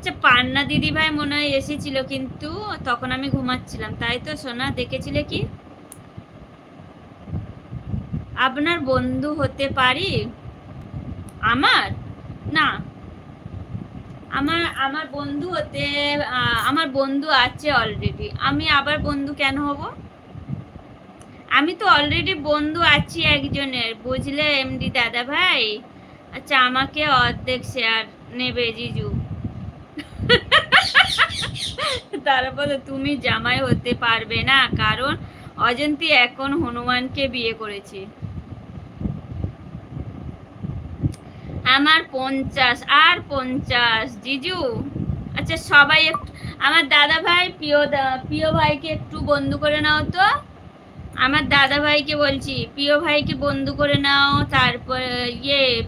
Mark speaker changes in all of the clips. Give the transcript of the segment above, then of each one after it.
Speaker 1: আচ্ছা পান্না দিদি ভাই মনে হয় এসেছিল, কিন্তু তখন আমি ঘুমাচ্ছিলাম, তাই তো সোনা? দেখেছিলে কি? আপনার বন্ধু হতে পারি? আমার না, আমার আমার বন্ধু হতে আমার বন্ধু আছে অলরেডি, আমি আবার বন্ধু কেন হব? আমি তো অলরেডি বন্ধু আছি একজনের, বুঝলে এমডি দাদা ভাই। আচ্ছা আমাকে অর্ধেক শেয়ার নেবে জিজু? তারপরে তুমি জামাই হতে পারবে না, কারণ অজন্তি এখন হনুমানকে বিয়ে করেছে। আমার 50 আর 50 জিজু। আচ্ছা সবাই একটু, আমার দাদা ভাই প্রিয় ভাইকে একটু বন্ধু করে নাও তো। আমার দাদা ভাইকে বলছি, প্রিয় ভাইকে বন্ধু করে নাও, তারপর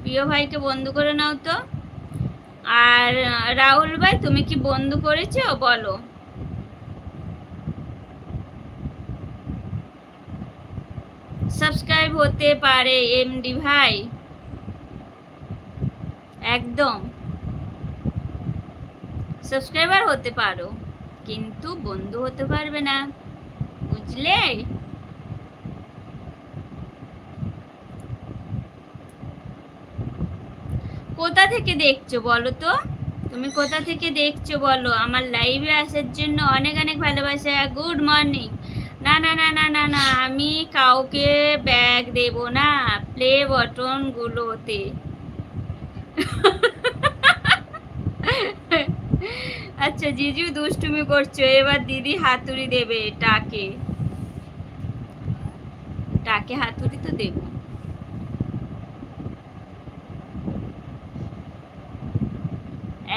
Speaker 1: প্রিয় ভাইকে বন্ধু করে নাও তো। আর রাহুল ভাই তুমি কি বন্ধু করেছো বলো? সাবস্ক্রাইব হতে পারে এমডি ভাই, একদম সাবস্ক্রাইবার হতে পারো, কিন্তু বন্ধু হতে পারবে না, বুঝলে? কোথা থেকে দেখছো বলো তো? তুমি কোথা থেকে দেখছো বলো? আমার লাইভে আসার জন্য অনেক অনেক ভালোবাসা, গুড মর্নিং। না না না না না না, আমি কাউকে ব্যাগ দেব না প্লে বটন গুলোতে। আচ্ছা জিজু দুষ্টুমি করছো, এবার দিদি হাতুড়ি দেবে টাকে। টাকে হাতুড়ি তো দেব।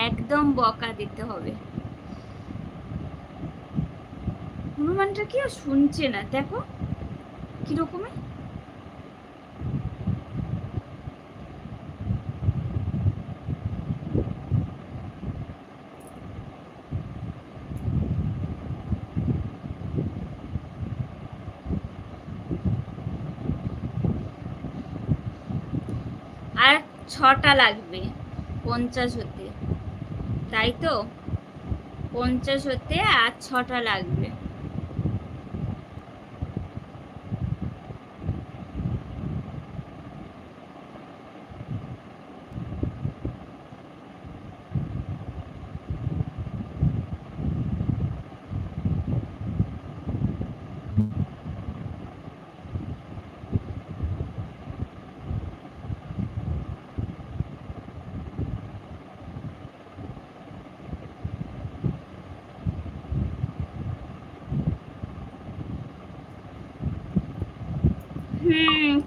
Speaker 1: একদম বকা দিতে হবে। হনুমানটা কেউ শুনছে না, দেখো কিরকমের। আর 6টা লাগবে 50 হতে, তাই তো? 50 হতে আর 6টা লাগবে।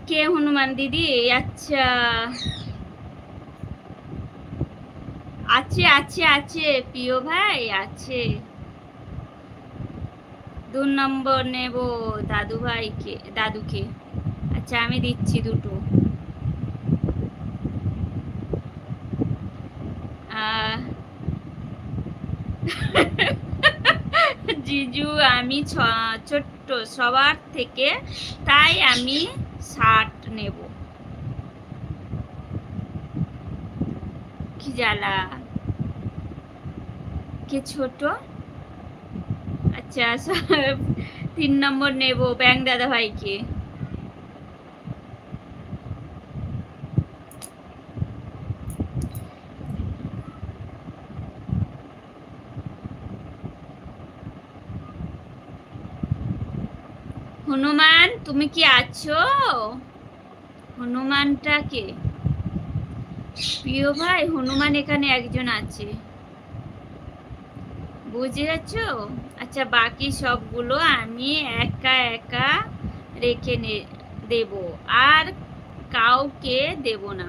Speaker 1: কে হনুমান দিদি? আচ্ছা আছে আছে আছে, প্রিয় ভাই আছে। 2 নম্বর নেব দাদু ভাইকে, দাদুকে। আচ্ছা আমি দিচ্ছি দুটো। আহ, জিজু আমি ছোট্ট সবার থেকে, তাই আমি 60 নেব। কি জ্বালা, কে ছোট? আচ্ছা 3 নম্বর নেব ব্যাং দাদা ভাইকে। হনুমান তুমি কি আছো? হনুমানটাকে, প্রিয় ভাই হনুমান এখানে একজন আছে, বুঝে যাচ্ছো? আচ্ছা বাকি সবগুলো আমি একা একা রেখে দেব, আর কাউকে দেব না।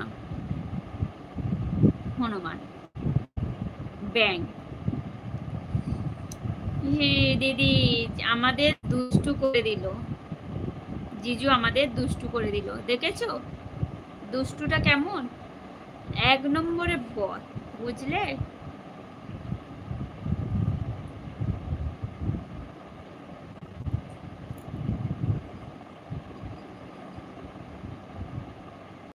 Speaker 1: হনুমান ব্যাং। দিদি আমাদের দুষ্টু করে দিল, জিজু আমাদের দুষ্টু করে দিল, দেখেছো দুষ্টুটা কেমন? 1 নম্বরে বল, বুঝলে?